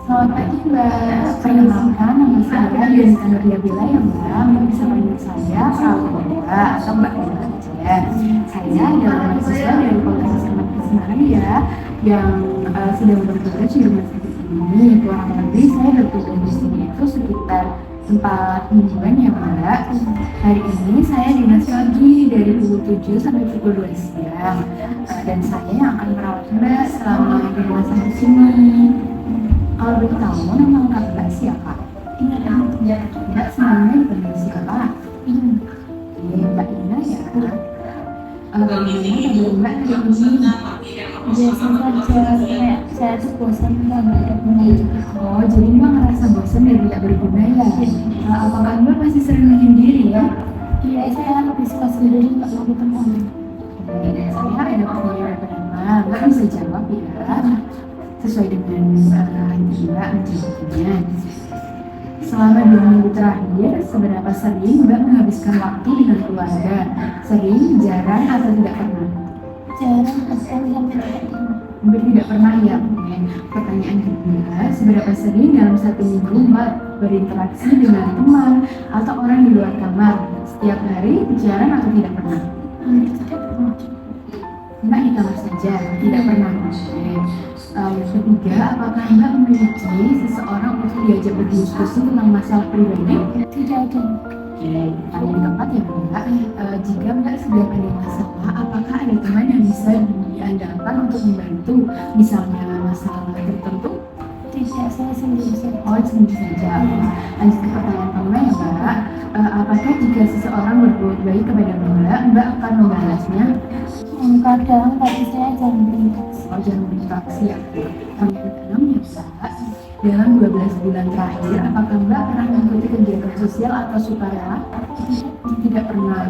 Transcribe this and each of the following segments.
Selamat pagi Mbak, perkenalkan nama saya Yunita Nurdiabila ya Mbak. Mbak bisa panggil saya Mbak atau Mbak Bella aja. Saya adalah mahasiswa dari Polres Semarang ya, yang sedang bertugas di rumah sakit ini. Kurang lebih saya bertugas di sini itu sekitar 4 mingguan ya Mbak. Hari ini saya dinas lagi dari pukul 7 sampai pukul 2 siang. Dan saya yang akan merawat Mbak selama di rumah sakit sini. Kalau boleh tahu nama lengkap Mbak siapa? Mbak sebenarnya dipanggil siapa? Mbak Ina ya. Bagaimana Mbak hari ini? Biasa saja, kayak saya tuh bosan nggak ada gunanya. Oh, jadi Mbak ngerasa bosan dan tidak berguna ya? Apakah Mbak masih sering menyendiri ya? Iya, saya lebih suka sendiri, nggak mau ketemu orang. Saya ada pertanyaan pertama, Mbak bisa jawab ya, sesuai dengan hati Mbak menjawabnya. Selama 2 minggu terakhir, seberapa sering Mbak menghabiskan waktu dengan keluarga? Sering, jarang, atau tidak pernah? Jarang, sekali sampai tidak pernah. Mbak tidak pernah ya? Oke. Pertanyaan kedua, seberapa sering dalam 1 minggu Mbak berinteraksi dengan teman atau orang di luar kamar? Setiap hari, jarang, atau tidak pernah? Tidak pernah. Mbak di kamar saja, tidak pernah. Oke. Yang ketiga, apakah Mbak memiliki seseorang untuk diajak berdiskusi tentang masalah pribadi? Tidak ada. Oke, pertanyaan keempat ya Mbak. Jika Mbak sedang ada masalah, apakah ada teman yang bisa diandalkan untuk membantu? Misalnya masalah tertentu? Tidak, saya sendiri saja. Oh, sendiri saja. Lanjut ke pertanyaan kelima ya Mbak. Apakah jika seseorang berbuat baik kepada Mbak, Mbak akan membalasnya? Kadang, tapi saya jarang berinteraksi. Oh, jangan berinteraksi ya. Pertanyaan keenam ya Mbak. Dalam 12 bulan terakhir, apakah Mbak pernah mengikuti kegiatan sosial atau sukarela? Tidak pernah.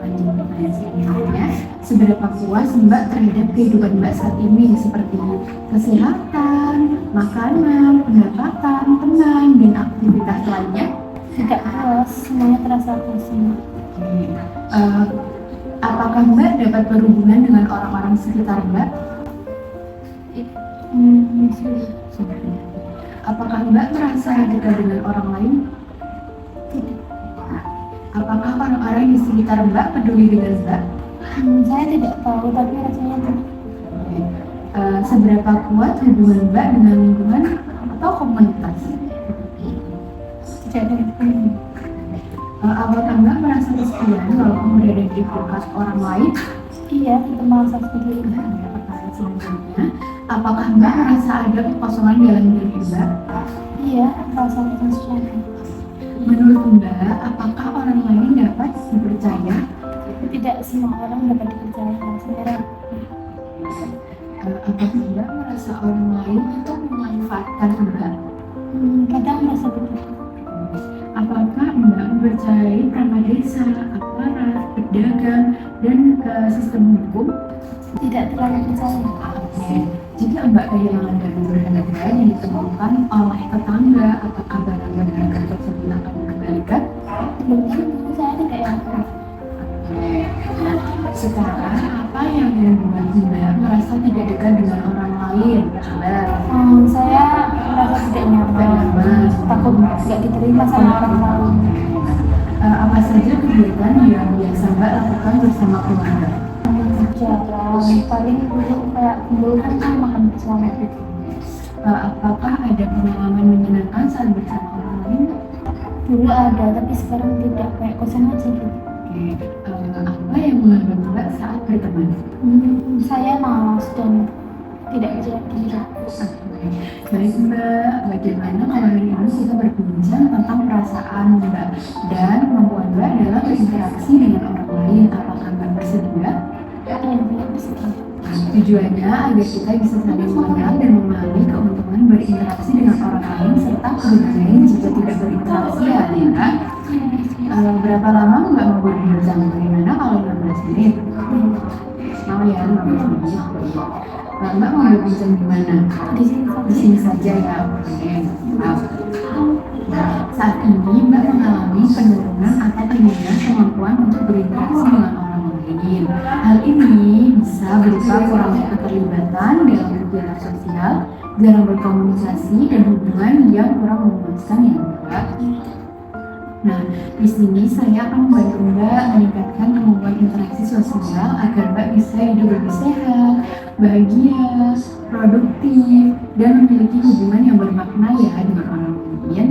Lanjut pertanyaan selanjutnya. Seberapa puas Mbak terhadap kehidupan Mbak saat ini, seperti kesehatan, makanan, pendapatan, teman, dan aktivitas lainnya? Tidak puas, semuanya terasa kosong. Apakah Mbak dapat berhubungan dengan orang-orang sekitar Mbak? Sudah. Apakah Mbak merasa dekat dengan orang lain? Tidak. Apakah orang-orang di sekitar Mbak peduli dengan Mbak? Saya tidak tahu, tapi rasanya tidak. Seberapa kuat hubungan Mbak dengan lingkungan atau komunitas? Tidak ada hubungan. Apakah Mbak merasa kesepian walaupun berada di dekat orang lain? Iya, kita merasa seperti itu. Pertanyaan selanjutnya, apakah Mbak merasa ada kekosongan dalam diri Mbak? Iya, merasa kosong. Menurut Mbak, apakah orang lain dapat dipercaya? Tidak semua orang dapat dipercaya. Sebenarnya Apakah Mbak merasa orang lain untuk memanfaatkan Mbak? kadang merasa begitu. Apakah Mbak mempercayai perangkat desa, aparat, pedagang, dan sistem hukum? Tidak terlalu percaya. Oke. Jika Mbak kehilangan barang berharga yang ditemukan oleh tetangga, apakah barang-barang tersebut akan dikembalikan? Belum tentu, saya tidak yakin. Oke. Sekarang apa yang membuat Mbak merasa tidak dekat dengan orang lain? Mbak. Saya merasa tidak nyaman, takut nggak diterima sama orang lain. Apa saja kegiatan yang biasa Mbak lakukan bersama keluarga? Jarang, paling dulu kayak kumpul kan makan bersama gitu. Apakah ada pengalaman menyenangkan saat bersama orang lain? Dulu ada, tapi sekarang tidak, kayak kosong aja gitu. Oke. Apa yang menghambat Mbak saat berteman? Saya malas dan tidak percaya diri. Baik Mbak, bagaimana kalau hari ini kita berbincang tentang perasaan Mbak dan kemampuan Mbak dalam berinteraksi dengan orang lain? Apakah Mbak bersedia? Iya, bersedia. Tujuannya agar kita bisa saling mengenal dan memahami keuntungan berinteraksi dengan orang lain serta kerugian jika tidak berinteraksi ya kan? Berapa lama Mbak mau berbincang? Bagaimana kalau 15 menit? Mau ya 15 menit? Mbak mau berbincang di mana? Di sini Di sini saja ya. Oke. Saat ini Mbak mengalami penurunan atau kehilangan kemampuan untuk berinteraksi dengan orang lain. Hal ini bisa berupa kurangnya keterlibatan dalam kegiatan sosial, jarang berkomunikasi, dan hubungan yang kurang memuaskan ya Mbak. Nah, di sini saya akan membantu Mbak meningkatkan kemampuan interaksi sosial agar Mbak bisa hidup lebih sehat, bahagia, produktif, dan memiliki hubungan yang bermakna ya dengan orang lain.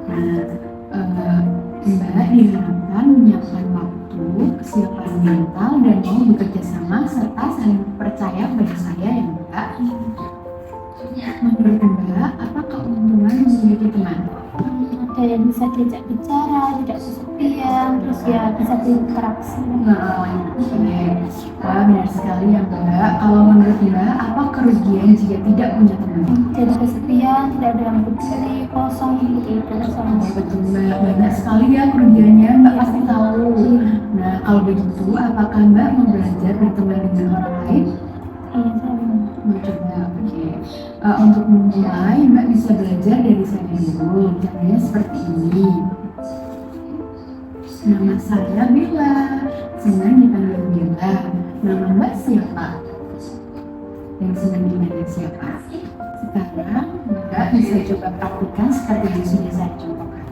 Nah, Mbak diharapkan menyiapkan waktu, kesiapan mental, dan mau bekerja sama serta saling percaya pada saya ya Mbak. Menurut Mbak, apa keuntungan memiliki teman? Ada yang bisa diajak bicara, tidak kesepian, terus ya bisa berinteraksi. Wah, benar sekali ya Mbak. Kalau menurut Mbak, apa kerugian jika tidak punya teman? Jadi kesepian, tidak ada yang peduli, kosong seperti itu sama. Betul Mbak, banyak sekali ya kerugiannya, Mbak pasti tahu. Nah, kalau begitu, apakah Mbak mau belajar berteman dengan orang lain? Iya, saya Mau coba, oke. Untuk memulai, Mbak bisa belajar dari saya dulu. Caranya seperti ini. Nama saya Bella, senang dipanggil Bella. Nama Mbak siapa? Yang senang dipanggil siapa? Sekarang Mbak bisa coba praktikkan seperti yang sudah saya contohkan.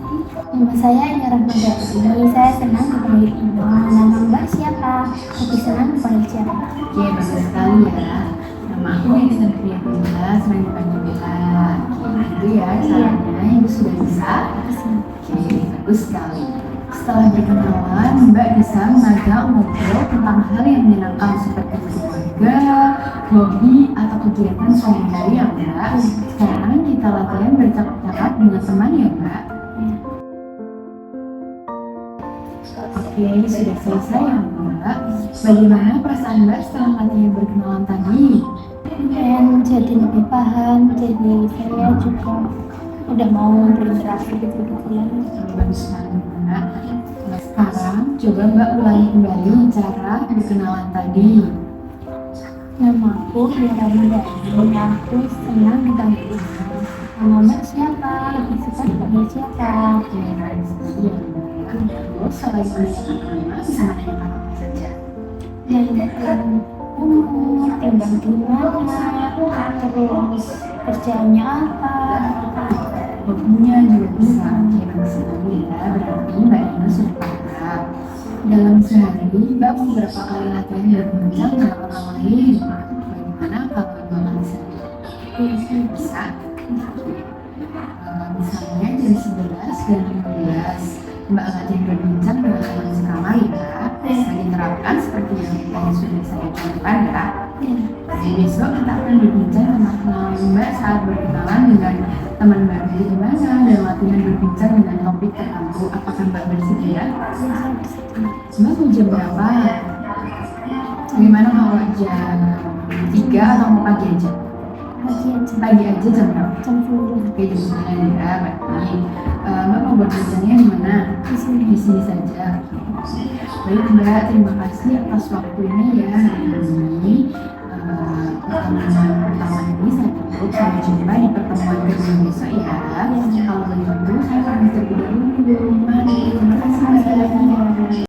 Nama saya Ira Rahmadati. Saya senang dipanggil Ima. Nama Mbak siapa? Lebih senang dipanggil siapa? Oke, bagus sekali ya. Nama aku Intan Pria Bella, senang dipanggil Bella. Itu ya caranya, Ibu sudah bisa. Oke, bagus sekali. Setelah berkenalan, Mbak bisa mengajak ngobrol tentang hal yang menyenangkan seperti keluarga, hobi, atau kegiatan sehari-hari ya Mbak. Sekarang kita latihan bercakap-cakap dengan teman ya Mbak. Oke, sudah selesai ya Mbak. Bagaimana perasaan Mbak setelah latihan berkenalan tadi? Dan jadi lebih paham, jadi saya juga udah mau berinteraksi gitu lagi. Bagus sekali Mbak. Sekarang coba Mbak ulangi kembali cara berkenalan tadi. Nama aku Ira Rahmadati. Aku senang dipanggil Ima. Nama Mbak siapa? Lebih suka dipanggil siapa? Oke, baik sekali ya Mbak. Terus selain menanyakan nama, bisa menanyakan apa saja? Dan umur, tinggal di mana, terus kerjanya apa? Hobinya juga bisa. Oke, bagus sekali ya. Berarti Mbak Ina sudah paham. Dalam sehari, Mbak mau berapa kali latihan berbincang dengan orang lain? Bagaimana kalau 2 kali sehari? Bisa. Misalnya jam 11 dan 15, Mbak latihan berbincang dengan teman sekamar ya. Bisa diterapkan seperti yang tadi sudah saya contohkan ya. Jadi besok kita akan berbincang tentang pengalaman Mbak saat berkenalan dengan teman baru di mana dan latihan berbincang dengan topik tertentu. Apakah Mbak bersedia? Mbak mau jam berapa? Bagaimana kalau jam 3 atau mau pagi aja? Pagi aja jam berapa? Jam 9. Oke, jam 9 ya, baik. Mbak mau berbincangnya di mana? Di sini saja. Baik Mbak, terima kasih atas waktunya ya hari ini. Pertemuan pertama ini saya tutup. Sampai jumpa di pertemuan kedua besok ya. Kalau begitu saya pamit terlebih dahulu.